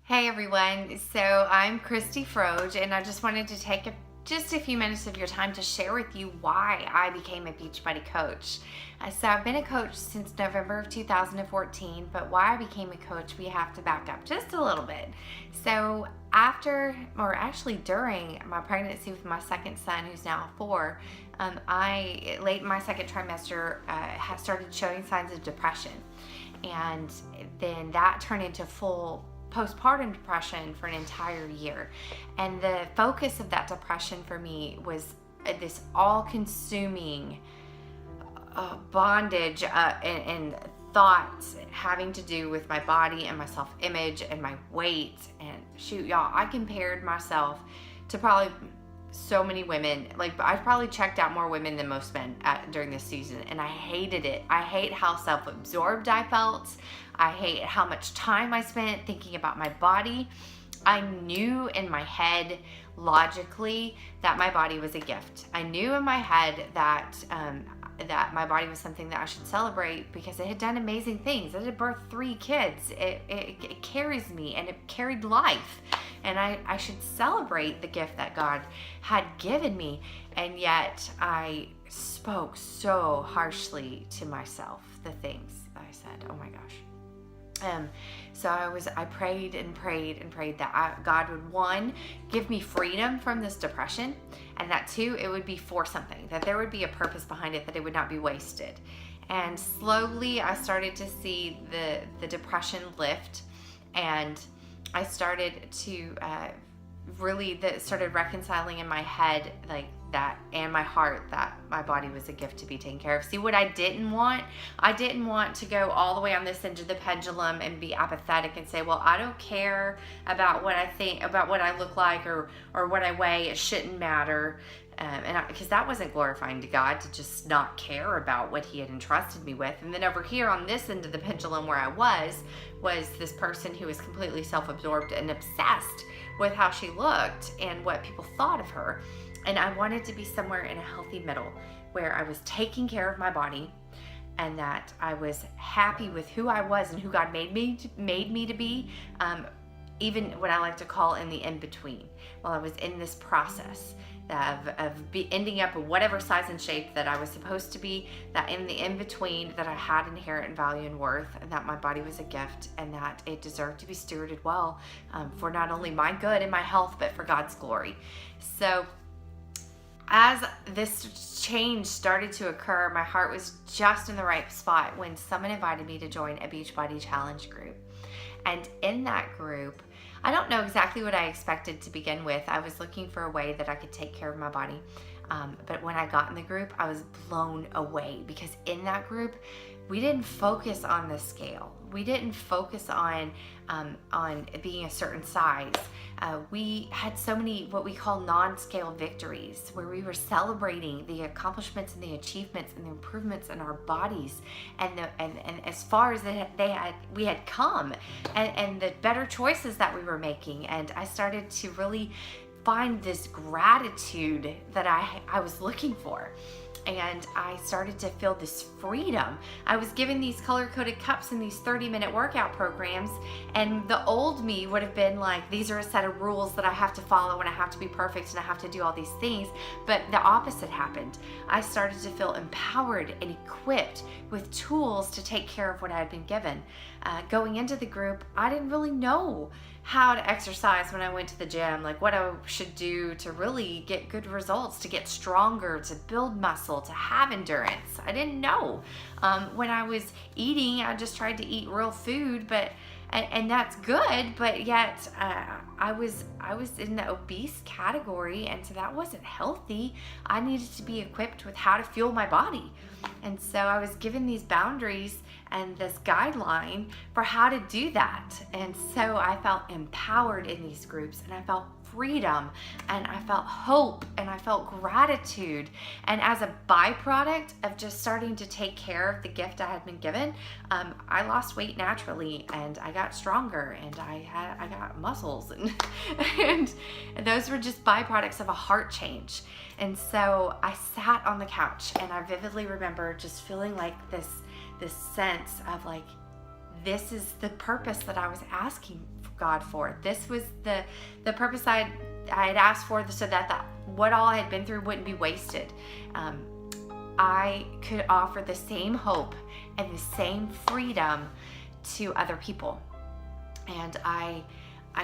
Hey everyone, so I'm Christy Froge, and I just wanted to take just a few minutes of your time to share with you why I became a Beachbody Coach. So I've been a coach since November of 2014, but why I became a coach, we have to back up just a little bit. So during my pregnancy with my second son, who's now 4, late in my second trimester, started showing signs of depression. And then that turned into full postpartum depression for an entire year. And the focus of that depression for me was this all-consuming bondage and thoughts having to do with my body and my self-image and my weight. And shoot, y'all, I compared myself to probably so many women. Like, I probably checked out more women than most men during this season, and I hated it. I hate how self-absorbed I felt. I hate how much time I spent thinking about my body. I knew in my head, logically, that my body was a gift. I knew in my head that my body was something that I should celebrate because it had done amazing things. It had birthed 3 kids. It carries me, and it carried life. And I should celebrate the gift that God had given me. And yet I spoke so harshly to myself, the things that I said. Oh my gosh. So I prayed and prayed and prayed that God would, 1, give me freedom from this depression, and that 2, it would be for something, that there would be a purpose behind it, that it would not be wasted. And slowly I started to see the depression lift, and I started to started reconciling in my head, like that, and my heart, that my body was a gift to be taken care of. See, what I didn't want to go all the way on this end of the pendulum and be apathetic and say, well, I don't care about what I think, about what I look like, or what I weigh. It shouldn't matter. Because that wasn't glorifying to God, to just not care about what He had entrusted me with. And then over here on this end of the pendulum where I was this person who was completely self-absorbed and obsessed with how she looked and what people thought of her. And I wanted to be somewhere in a healthy middle where I was taking care of my body, and that I was happy with who I was and who God made me to be, even what I like to call in the in-between, while I was in this process of ending up in whatever size and shape that I was supposed to be, that in the in-between, that I had inherent value and worth, and that my body was a gift, and that it deserved to be stewarded well, for not only my good and my health, but for God's glory. So as this change started to occur, my heart was just in the right spot when someone invited me to join a Beachbody Challenge group. And in that group, I don't know exactly what I expected to begin with. I was looking for a way that I could take care of my body. But when I got in the group, I was blown away, because in that group, we didn't focus on the scale. We didn't focus on being a certain size. We had so many what we call non-scale victories, where we were celebrating the accomplishments and the achievements and the improvements in our bodies, and as far as we had come, and the better choices that we were making. And I started to really find this gratitude that I was looking for. And I started to feel this freedom. I was given these color-coded cups in these 30-minute workout programs, and the old me would have been like, these are a set of rules that I have to follow, and I have to be perfect, and I have to do all these things. But the opposite happened. I started to feel empowered and equipped with tools to take care of what I had been given. Going into the group, I didn't really know how to exercise when I went to the gym, like what I should do to really get good results, to get stronger, to build muscle, to have endurance. I didn't know. When I was eating, I just tried to eat real food, and that's good, but yet I was in the obese category, and so that wasn't healthy. I needed to be equipped with how to fuel my body. And so I was given these boundaries and this guideline for how to do that. And so I felt empowered in these groups, and I felt freedom, and I felt hope, and I felt gratitude. And as a byproduct of just starting to take care of the gift I had been given, I lost weight naturally, and I got stronger, and I got muscles, and those were just byproducts of a heart change. And so I sat on the couch, and I vividly remember just feeling like this sense of like, this is the purpose that I was asking God for. This was the purpose I had asked for, so that what all I had been through wouldn't be wasted. I could offer the same hope and the same freedom to other people. And I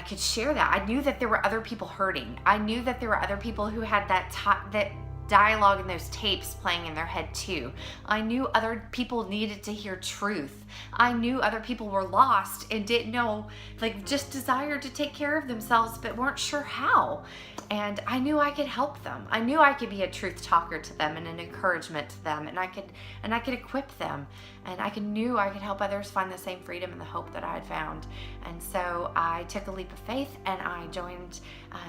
could share that. I knew that there were other people hurting. I knew that there were other people who had that dialogue and those tapes playing in their head too. I knew other people needed to hear truth. I knew other people were lost and didn't know, like, just desired to take care of themselves but weren't sure how. And I knew I could help them. I knew I could be a truth talker to them and an encouragement to them, and I could equip them, and knew I could help others find the same freedom and the hope that I had found. And so I took a leap of faith and I joined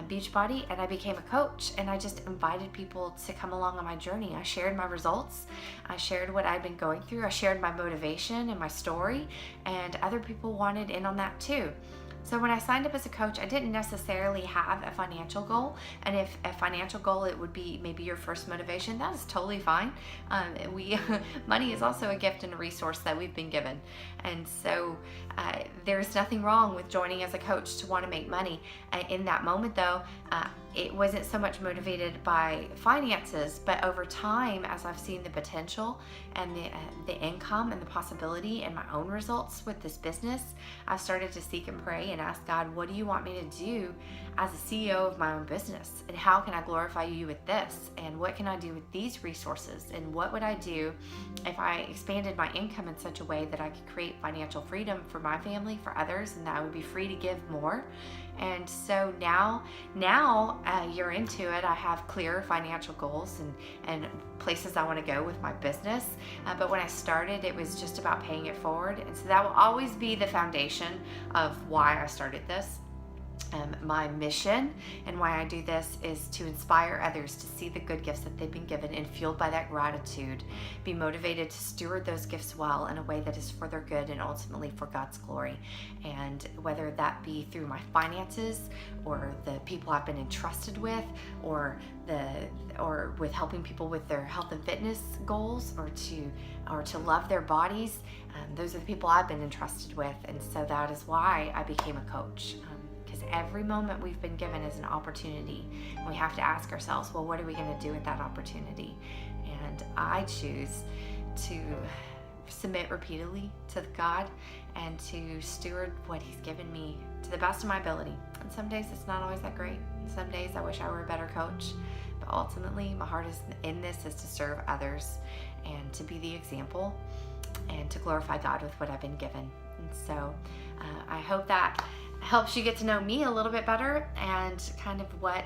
BeachBody, and I became a coach, and I just invited people to come along on my journey. I shared my results. I shared what I'd been going through. I shared my motivation and my story, and other people wanted in on that too. So when I signed up as a coach, I didn't necessarily have a financial goal. And if a financial goal, it would be maybe your first motivation, that is totally fine. Money is also a gift and a resource that we've been given. And so there's nothing wrong with joining as a coach to want to make money. In that moment though, it wasn't so much motivated by finances, but over time, as I've seen the potential and the income and the possibility and my own results with this business, I've started to seek and pray and ask God, what do you want me to do as a CEO of my own business? And how can I glorify you with this? And what can I do with these resources? And what would I do if I expanded my income in such a way that I could create financial freedom for my family, for others, and that I would be free to give more? And so now a year into it, I have clear financial goals and places I want to go with my business. But when I started, it was just about paying it forward. And so that will always be the foundation of why I started this. My mission and why I do this is to inspire others to see the good gifts that they've been given, and fueled by that gratitude, be motivated to steward those gifts well in a way that is for their good and ultimately for God's glory. And whether that be through my finances or the people I've been entrusted with, or with helping people with their health and fitness goals, or to love their bodies, those are the people I've been entrusted with. And so that is why I became a coach. Because every moment we've been given is an opportunity. We have to ask ourselves, well, what are we going to do with that opportunity? And I choose to submit repeatedly to God and to steward what He's given me to the best of my ability. And some days it's not always that great. Some days I wish I were a better coach. But ultimately, my heart is to serve others and to be the example and to glorify God with what I've been given. And so I hope that helps you get to know me a little bit better, and kind of what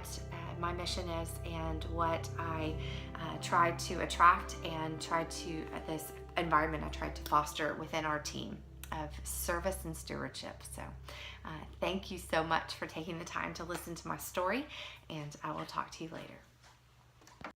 my mission is, and what I try to attract, and this environment I tried to foster within our team of service and stewardship. So thank you so much for taking the time to listen to my story, and I will talk to you later.